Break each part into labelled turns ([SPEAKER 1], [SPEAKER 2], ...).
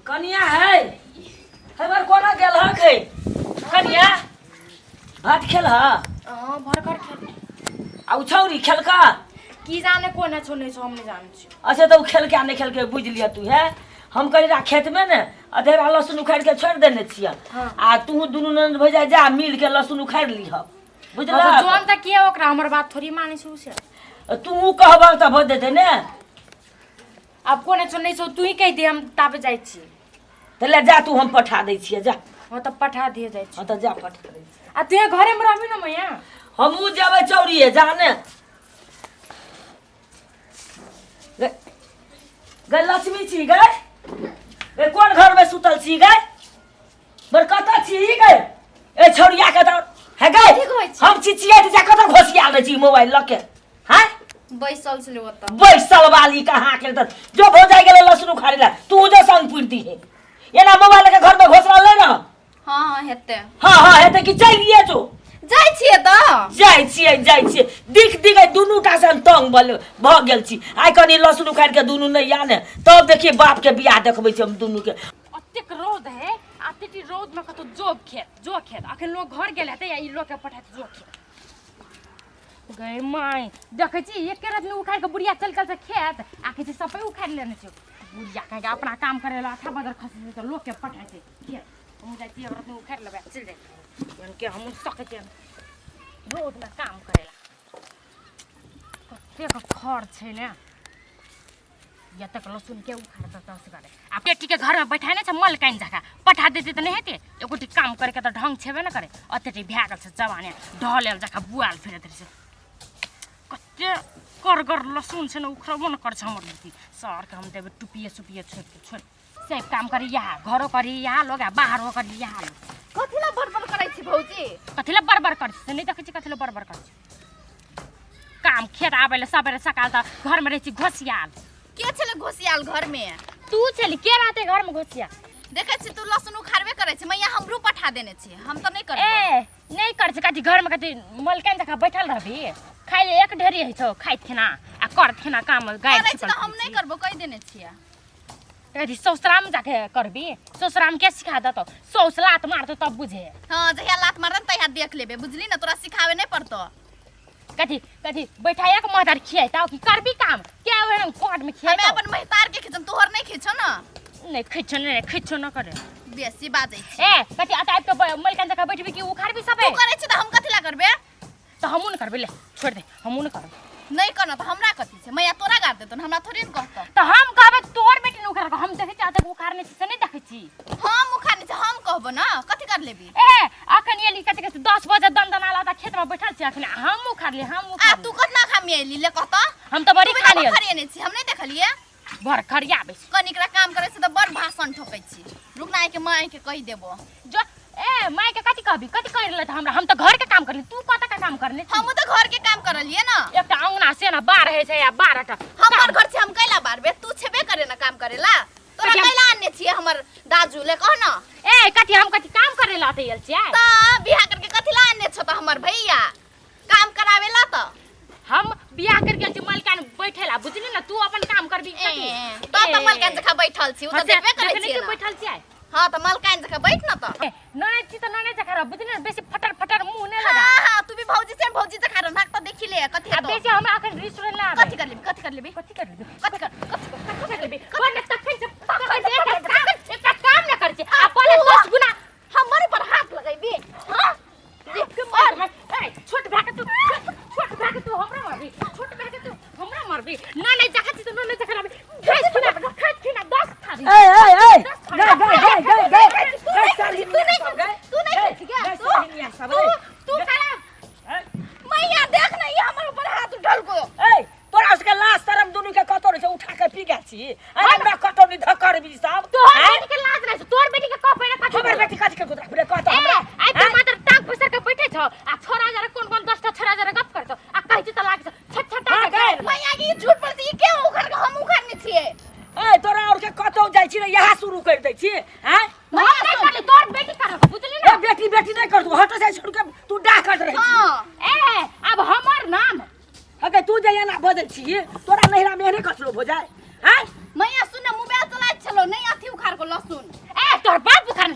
[SPEAKER 1] कनिया है हमर कोना गेल ह खे कनिया भात खेल ह
[SPEAKER 2] भरकर खेल
[SPEAKER 1] आ छौरी खेल का
[SPEAKER 2] की जाने कोना छोने छो हमने जान छी।
[SPEAKER 1] अच्छा तो खेल के नहीं खेल के बुझ लिया तू है हम कही रा खेत में ने अधेरा लहसुन उखाड़ के छोड़ देने छिया आ तू दुनू नंद भैया जा मिल के लहसुन उखाड़ ली ह बुझला
[SPEAKER 2] तो जोन त के ओकरा हमर बात थोड़ी माने छी उसे
[SPEAKER 1] तू कहबा त भ देते ने
[SPEAKER 2] अब कोने छोने छो तू ही कह दे हम ताबे जाई छी
[SPEAKER 1] त ले जा तू हम पठा दै छिए जा
[SPEAKER 2] हां त पठा दिए जाई छी
[SPEAKER 1] हां त जा पठा दै छी
[SPEAKER 2] आ तू घरे में रहबी न मैया
[SPEAKER 1] हमहू जाबे चौरिए जाने गे लक्ष्मी छी गे ए कोन घर में सुतल छी गे बर कता छी गे ए छौरिया के त है गे हम चिचिया त जा कता घोसिया ले छी मोबाइल लके हैं
[SPEAKER 2] बैसल छले ओत
[SPEAKER 1] बैसल वाली कहां के त जो हो जाय गेले लसुन उखाड़ीला तू जो संग पुरती है एना मोबाइल के घर में घोसला ले न
[SPEAKER 2] हां हेते
[SPEAKER 1] हां हेते कि चलिए जो
[SPEAKER 2] जाई छिए त
[SPEAKER 1] जाई छिए दिख दिख दुनू टा से तंग भ गेल छी आइ कनी लहसुन उखाड़ के दुनू नहीं आने तब देखिए बाप के बियाह देखबै छी हम दुनू के
[SPEAKER 2] अतेक रोद है अतेक रोद में कतो जो खेत अखन लोग घर गेल हेते या ई लोग के पठात जो खेत गए माई देखे छी एक रात में उखाड़ के बुढ़िया चल से खेत आके से सब उखाड़ लेने छी बुढ़िया कह के अपना काम करेला था बदर खसे तो लोग के पठाते खेत हम जाई छी रात में उखाड़ लेबे चल जाई के हम सके के रोड में काम करेला कते का खर छै ने या तक लहसुन के उखाड़ त दस करे आ बेटी के घर में बैठाने छ मल काइन जका पठा देते त नहीं हेते एकोटी काम करे के त ढंग छेबे न करे अतेटी भ्यागल छ जवाने ढलेल जका बुआल फिरत रहे कते कर लहसुन छ न उखरबो न कर छ हमर बेटी सर के हम देबे टुपिए सुपिए छोड़ से काम करी यहाँ घरो करी यहाँ लोग बाहर करी यहाँ लोग
[SPEAKER 3] कथिला बरबर करै छी भौजी
[SPEAKER 2] कथिला बरबर कर छी नहीं देखे छी कथिला बरबर कर छी काम खेत आबेले सबेरे सकाल त घर में रही छी घोसियाल
[SPEAKER 3] के छले घोसियाल घर में
[SPEAKER 2] तू चली के रहते घर में घोसिया
[SPEAKER 3] देखे छी तू लहसुन उखाड़बे करे छी मैया हमरो पठा देने छी हम त नहीं करब
[SPEAKER 2] ए नहीं कर छी कथी घर में कथी मलकान जका बैठल रहबी खाइले एक ढेरी है छौ खाइत खेना आ करत खेना काम गाय
[SPEAKER 3] छी हम नहीं करबो कह देने छिया
[SPEAKER 2] कथी ससुराम जाके करबी ससुराम के सिखा दतो सौस लात मारतो तब बुझे
[SPEAKER 3] हां जहिया लात मारन तहिया देख लेबे बुझली न तोरा सिखावे नहीं पड़तो
[SPEAKER 2] कथी बैठा एक मदर खियाता कि करबी काम के हम कोट में खिया
[SPEAKER 3] हमें अपन महितार के खिचन तोहर नहीं खिचो न
[SPEAKER 2] नहीं खिचो न करे
[SPEAKER 3] बेसी बाजै छी
[SPEAKER 2] ए कथी अटाइप के मलकान जका बैठबी कि उखाड़बी सबे
[SPEAKER 3] तू करे छी त हम कथिला करबे
[SPEAKER 2] त हमहु न करबे ले छोड़ दे हमहु न करब
[SPEAKER 3] नहीं करना तो हमरा कथी से मैया तोरा गाड़ देतो हमरा थोड़ी न कहतो
[SPEAKER 2] त हम कहबे तोर बेटी न उखाड़ हम देखे चाहते उखाड़ने से नहीं देखे छी
[SPEAKER 3] हम उखाड़ने से हम कहबो न कथी कर लेबी
[SPEAKER 2] ए अखन ये लिखत के 10 बजे दंदन आला त खेत में बैठल छी अखन हम उखाड़ ले हम उखाड़
[SPEAKER 3] आ तू कतना खामी आइली ले कहतो
[SPEAKER 2] हम त बड़ी खाली
[SPEAKER 3] खरियने छी हम नहीं देखलिए
[SPEAKER 2] भर खरिया आबे
[SPEAKER 3] कनिकरा काम करे से त बड़ भाषण ठोकै छी रुकना के माय के कहि देबो
[SPEAKER 2] जो ए माय के कथी कहबी कथी करले त हमरा हम त घर के काम करली तू कत का काम करले
[SPEAKER 3] हम त घर के काम करलिए न
[SPEAKER 2] एकटा अंगना से ना 12 है से या 12 टा
[SPEAKER 3] हमर घर से हम कैला बारबे तू छेबे करे न काम करेला तोरा कैला आने छी हमर दाजू ले कह न
[SPEAKER 2] ए कथी हम कथी काम करेला त आइल छी
[SPEAKER 3] त बियाह करके कथी ला आने छ त हमर भैया काम करावेला त
[SPEAKER 2] हम बियाह कर गेल छी मलकान बैठेला बुझली न तू अपन काम करबी कथी
[SPEAKER 3] त मलकान जका बैठल छी उ त देखबे करे छी
[SPEAKER 2] तू बैठल छी
[SPEAKER 3] हां त मलकान जका बैठ न त
[SPEAKER 2] नने छी त नने जका बुझली न बेसी फटर मुंह ने लगा
[SPEAKER 3] हां तू भी भौजी से भौजी जका र नाक त देखि ले कथी
[SPEAKER 2] अब बेसी हम अखन रेस्टोरेंट ला
[SPEAKER 3] कथी कर लेबी
[SPEAKER 2] कोन तखन से एक काम न कर छी अपन 10 गुना
[SPEAKER 3] हमर पर हाथ लगैबी हां देख के मार
[SPEAKER 2] ए छोट भाके तू हमरा मारबी नने जका छी त नने जका खाइत खिना 10 थारी
[SPEAKER 1] ए गए साली
[SPEAKER 3] तू नहीं तू काला मैया देख न ये हमर ऊपर हाथ उठल को
[SPEAKER 1] ए तोरा उसके लाश तरम दुनु के कतोर से उठा के पी गेल छी हमरा कतोनी धकर भी सब
[SPEAKER 2] तोहर बेटी के लाज रहे तोर बेटी के कप पे कथि
[SPEAKER 1] हमर बेटी कथि के गुदरा रे कहत हमरा
[SPEAKER 2] आई तो मात्र टांग पसर के बैठे छ आ छोरा जरा कोन 10 टा छोरा जरा गप करत आ कहै छी त लाग छटछटा के
[SPEAKER 3] मैया की झूठ पर ई के उखड़ के हम उखड़ने छिए
[SPEAKER 1] ए तोरा और के कतौ जाय छी रे यहां शुरू कर दै छी हैं
[SPEAKER 2] मैया नहीं कर तोर बेटी कर बुझली ना
[SPEAKER 1] बेटी नहीं कर तू हट से छोड़ के तू डा कर रही छी
[SPEAKER 2] हां ए अब हमर नाम
[SPEAKER 1] अगर तू जया ना बदल छी तोरा नहिरा में नहीं कसलो हो जाए हैं
[SPEAKER 3] मैया सुन मोबाइल चलाइत छलो नहीं अथी उखाड़ को लहसुन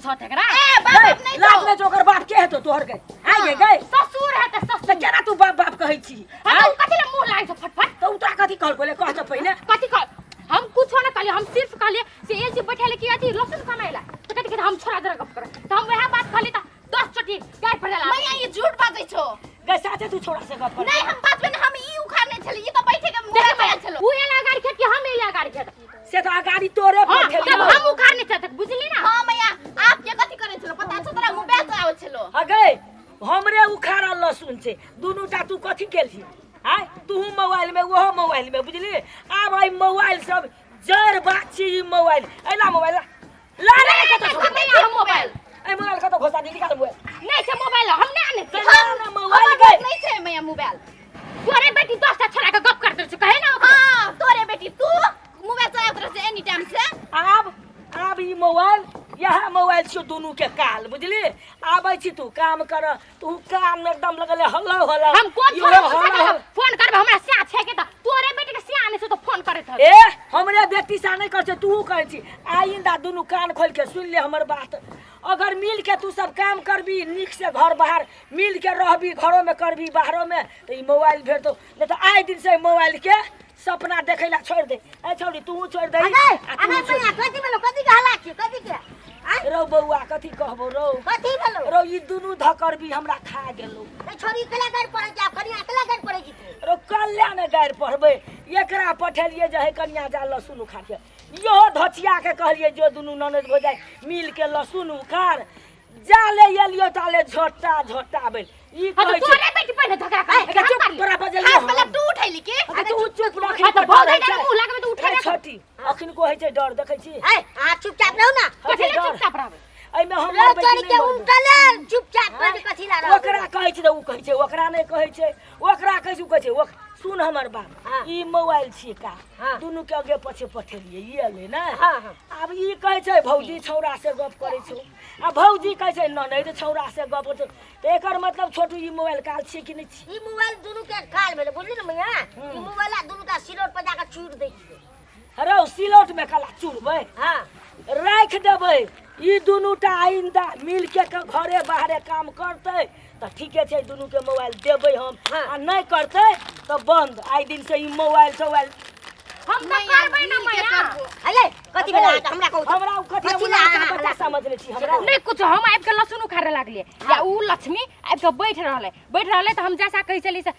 [SPEAKER 2] छत एकरा
[SPEAKER 3] ए बाप नहीं
[SPEAKER 1] लाज में जोकर बाप के है तो तोहर गए आगे गए
[SPEAKER 2] ससुर है त
[SPEAKER 1] तो
[SPEAKER 2] ससुर
[SPEAKER 1] केना तू बाप बाप कहै छी
[SPEAKER 2] हम कथि ले मुंह लाग छ फटफट
[SPEAKER 1] तो उतरा कथी कहल कोले कह त पहिने
[SPEAKER 2] कथि कह हम कुछ न कहलिए हम सिर्फ कहलिए से एल जी बैठले कि अथी लहसुन कमाइला तो कथि के हम छोरा जरा गप कर तो हम वह बात कहली त 10 चोटी गाय पड़ेला
[SPEAKER 3] मैया ये झूठ बाजै छो
[SPEAKER 1] गए साथे तू छोड़ा से गप कर
[SPEAKER 3] नहीं हम बात में हम ई उखाड़ने छली ये तो बैठे के मुंह में छलो
[SPEAKER 2] उ एला गाड़ी खेत के हम एला गाड़ी खेत
[SPEAKER 1] से तो गाड़ी तोरे
[SPEAKER 2] हां
[SPEAKER 1] पर
[SPEAKER 2] तब हम उखाड़ने छत बुझली ना
[SPEAKER 3] हां मैया आप ये कथि करे छलो पता छ तोरा मोबाइल तो आवे छलो
[SPEAKER 1] गए हमरे उखाड़ल लहसुन छे दुनूटा तू कथी केलही आय तू मोबाइल में वो मोबाइल में बुझली आब आई मोबाइल सब जर बात छी मोबाइल एला मोबाइल ला रे कत
[SPEAKER 2] हम मोबाइल
[SPEAKER 1] ए मोबाइल कत घोसा दी निकाल मोबाइल
[SPEAKER 2] नहीं से मोबाइल हम नहीं आने से
[SPEAKER 1] ना मोबाइल गए
[SPEAKER 3] नहीं छे मैया मोबाइल
[SPEAKER 2] तोरे बेटी 10 टा छोरा के गप करते छ कहे ना
[SPEAKER 3] हां तोरे बेटी तू मोबाइल चलावत रह से एनी टाइम से
[SPEAKER 1] आब ई मोबाइल यह मोबाइल छो दोनों के काल बुझली आबै छी तू काम कर तू काम में एकदम लगले हल्ला हल्ला
[SPEAKER 2] हम कोन छोरा फोन करबे हमरा से छे के त तोरे बेटी के से आने से तो फोन करे था
[SPEAKER 1] ए हमरे बेटी सा नहीं कर छे तू कहै छी आइंदा दोनों कान खोल के सुन ले हमर बात अगर मिल के तू सब काम करबी निक से घर बाहर मिल के रहबी घरों में करबी बाहरों में तो ई मोबाइल भेट तो नहीं तो आए दिन से मोबाइल के सपना देखैला छोड़ दे ए छोड़ी तू छोड़ दे
[SPEAKER 3] अरे मैया कथि भेलो कथि कहला छी कथि के
[SPEAKER 1] रो बउआ कथी कहबो रो
[SPEAKER 3] कथि भेलो
[SPEAKER 1] रो ई दुनू धकर भी हमरा खा गेलो
[SPEAKER 3] ए छोरी कला कर पड़े जा कनिया कला कर पड़े जी
[SPEAKER 1] रो कल्याण गायर पढ़बे एकरा पठेलिए जे है कन्या जा लहसुन उखाड़ के यो धचिया के कहलिए जो दुनू ननद हो जाए मिल के लहसुन उखाड़ जाले एलियो ताले झोटा झोटा बेल ई कहै छै
[SPEAKER 2] तोरे बेटी पहले झगड़ा कर
[SPEAKER 1] चुप तोरा बजल
[SPEAKER 3] हां पहले तू उठैली के
[SPEAKER 1] तू चुप रख
[SPEAKER 2] तो बहुत है मुंह लागबे तो उठे
[SPEAKER 1] छठी अखन को है छै डर देखै छी
[SPEAKER 3] ए आ चुपचाप रहू ना
[SPEAKER 2] कथि ले चुपचाप रहबे
[SPEAKER 1] एमे हम
[SPEAKER 3] लो तोरी के उल्टले चुपचाप कर कथि ला रह
[SPEAKER 1] ओकरा कहै छै त उ कहै छै ओकरा नहि कहै छै ओकरा कहै छै उ कहै छै सुन हमर बात ई मोबाइल छियै का दुनू के आगे पछे पठेलिए ये ले ना अब ई कहै छै भौजी छौरा से गप करै छौ आ भौजी कहै छै ननद छौरा से गप करै त एकर मतलब छोटू ई मोबाइल काल छियै कि नहि छियै
[SPEAKER 3] ई मोबाइल दुनू के काल भेले बुझली ना मैया ई मोबाइल दुनू का सिलोट पर जाकर चूर दै छियै
[SPEAKER 1] अरे सिलौट में कला चूरबै
[SPEAKER 3] हां
[SPEAKER 1] राख देबै ई दुनूटा आइंदा मिल के घरे बाहरे काम करतै त ठीके छै दुनू के मोबाइल देबै हम आ नहीं करतै त बंद आइ दिन से ई मोबाइल
[SPEAKER 2] हम त करबै ना मैया
[SPEAKER 3] अरे कथि भेला हमरा कहू
[SPEAKER 1] हमरा कथि बच्चा समझ ले छी हमरा
[SPEAKER 2] नहीं कुछ हम आबि के लहसुन उखाड़े लागलिए या उ लक्ष्मी आबि के बैठ रहले त हम जैसा कहै छली से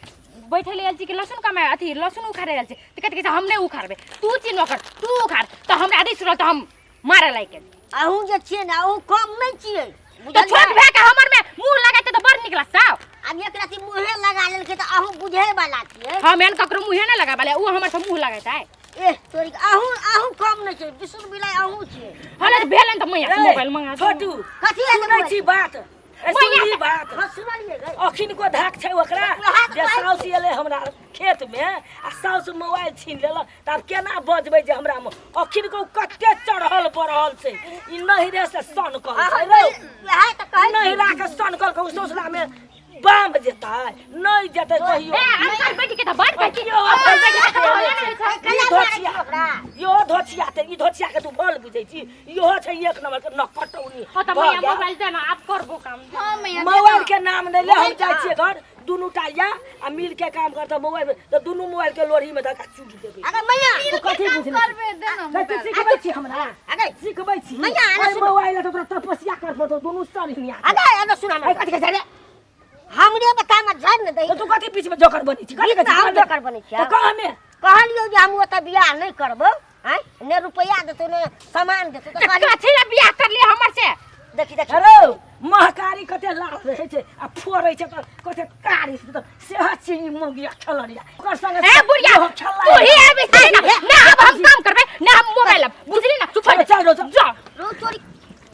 [SPEAKER 2] बैठले एल छी के लहसुन कमाए अथी लहसुन उखाड़े एल छी त कहै हम नहीं उखाड़बे तू चिन्ह कर तू उखाड़ त हमरा दिस रहल त हम मारे लायक
[SPEAKER 3] अहू जे छियै ना अहू कम नहीं छियै
[SPEAKER 2] तो छोट भे के हमर में मुंह लगाते त बड़ निकला साव
[SPEAKER 3] अब एक राती मुंहे लगा लेलके त अहू बुझे वाला छियै
[SPEAKER 2] हम एन ककरो मुंहे न लगाबले उ हमर से मुंह लगाता है
[SPEAKER 3] ए तोरी अहू कम नहीं छियै विष्णु बिलाई अहू छियै
[SPEAKER 2] हले भेलन त मैया मोबाइल मंगा
[SPEAKER 1] छोटू
[SPEAKER 3] कथि है
[SPEAKER 1] सुनै छी बात सुनी बात
[SPEAKER 3] हां सुनलिए गई
[SPEAKER 1] अखिन को धाक छै ओकरा जे साउस एले हमरा खेत में आ साउस मोबाइल छीन लेला त अब केना बजबै जे हमरा अखिन को कते चढ़ल बढ़ल छै ई नहिरे से सन कल छै रे
[SPEAKER 3] है त कहै
[SPEAKER 1] नहिरा के सन कल के सोसला में बाम जेता नहीं जेते कहियो
[SPEAKER 2] ए अंकल बेटी के त बड़ बेटी
[SPEAKER 1] यो धोचिया ते ई धोचिया के तू भल बुझै छी इहो छै एक नंबर के नकटौनी
[SPEAKER 2] हो त मैया मोबाइल दे ना आप करबो काम
[SPEAKER 3] हां मैया
[SPEAKER 1] मोबाइल के नाम नहीं ले हम जाय छियै घर दुनूटा या आ मिल के काम करता मोबाइल तो दुनू मोबाइल के लोरी में धक्का चूट देबै
[SPEAKER 3] अगर मैया
[SPEAKER 1] तू कथि बुझले
[SPEAKER 3] करबे दे ना
[SPEAKER 1] तू सिखबै छी हमरा
[SPEAKER 3] अगर
[SPEAKER 1] सिखबै छी
[SPEAKER 3] मैया, आना सुन।
[SPEAKER 1] मोबाइल तो तोरा तपस्या करबो तो दुनू सर हिया
[SPEAKER 3] अगर सुन हमरा
[SPEAKER 1] कथि के जाने
[SPEAKER 3] हमरे बता मत जान न दे
[SPEAKER 1] तो तू कथि बीच में जोकर बनी छी कथि के
[SPEAKER 3] हम जोकर बनै छी
[SPEAKER 1] तो कह हमें
[SPEAKER 3] कहलियो जे हम ओत बियाह नहीं करबो हैं ने रुपया देतो ने सामान देतो तो कहलियो
[SPEAKER 2] कथि ले बियाह कर लिए हमर से
[SPEAKER 3] देखी देखी
[SPEAKER 1] हेलो महकारी कते लाल रहे छै आ फोड़ै छै त कते कारी त सेहत छी मुगिया खेलरिया ओकर संगे
[SPEAKER 2] ए बुढ़िया तू ही आबे छी ना अब हम काम करबे ना हम मोबाइल बुझली ना तू छोड़
[SPEAKER 1] चल
[SPEAKER 2] जा
[SPEAKER 3] रो चोरी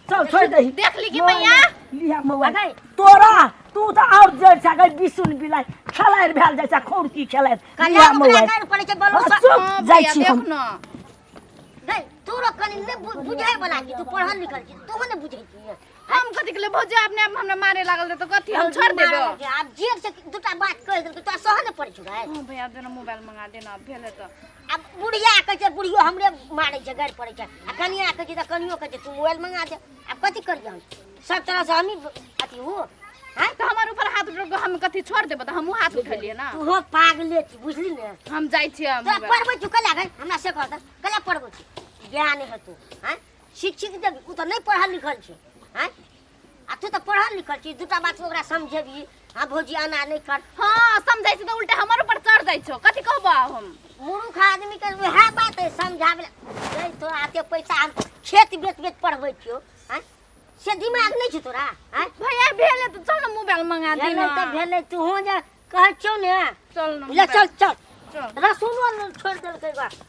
[SPEAKER 1] चल छोड़ दही
[SPEAKER 3] देख ली कि मैया
[SPEAKER 1] लिया मोबाइल तोरा तू त और जड़ छ गई बिसुन बिलाई खेलाएर भेल जाय छ खौरकी खेलाएर लिया
[SPEAKER 3] कल्याण
[SPEAKER 1] मोबाइल
[SPEAKER 3] कर पड़े छै बोलो
[SPEAKER 1] जाय छी हम
[SPEAKER 3] नहीं तू रो कनी ने बुझे
[SPEAKER 4] बोला कि तू पढ़ल लिखल छी तू ने बुझै छी
[SPEAKER 3] हम कथि के लिए भौजी अपने आप हमरा मारे लागल रे तो कथि हम छोड़ देबो
[SPEAKER 4] अब जेब से दूटा बात कह दे तो सह न पड़ छुगा
[SPEAKER 3] हां भैया देना मोबाइल मंगा देना भेले तो
[SPEAKER 4] अब बुढ़िया कह छै बुढ़ियो हमरे मारे छै गाड़ पड़े छै आ कनिया कह छै त कनियो कह छै तू मोबाइल मंगा दे अब कथि करियै हम सब तरह से हम अथी हो
[SPEAKER 3] हैं तो हमार ऊपर हाथ उठो हम कथि छोड़ देबो तो हमहु हाथ उठलिए ना
[SPEAKER 4] तू हो पागले छी बुझली ने
[SPEAKER 3] हम जाई छी हम
[SPEAKER 4] तो पढ़बै तू कला गई हमरा से कहत कला पढ़बै छी ज्ञान है तू हैं शिक्षित देबी उ त नहीं पढ़ल लिखल छै हैं आ तू त पढ़ल लिखल छी दूटा बात ओकरा समझेबी हां भौजी आना नहीं कर
[SPEAKER 3] हां समझै छी तो उल्टा हमर ऊपर चढ़ जाई छो कथि कहबो हम
[SPEAKER 4] मूर्ख आदमी के वह बात है समझावे नहीं तो आते पैसा हम खेत बेच बेच पढ़बै छियो हैं से दिमाग नहीं छै तोरा हैं
[SPEAKER 3] भैया भेले तो चल ना मोबाइल मंगा दे
[SPEAKER 4] भेलै
[SPEAKER 3] ना
[SPEAKER 4] त भेलै तू हो जा कह छौ ने
[SPEAKER 3] चल ना
[SPEAKER 4] ले चल चल
[SPEAKER 3] चल
[SPEAKER 4] रसुनो छोड़ देलकै बा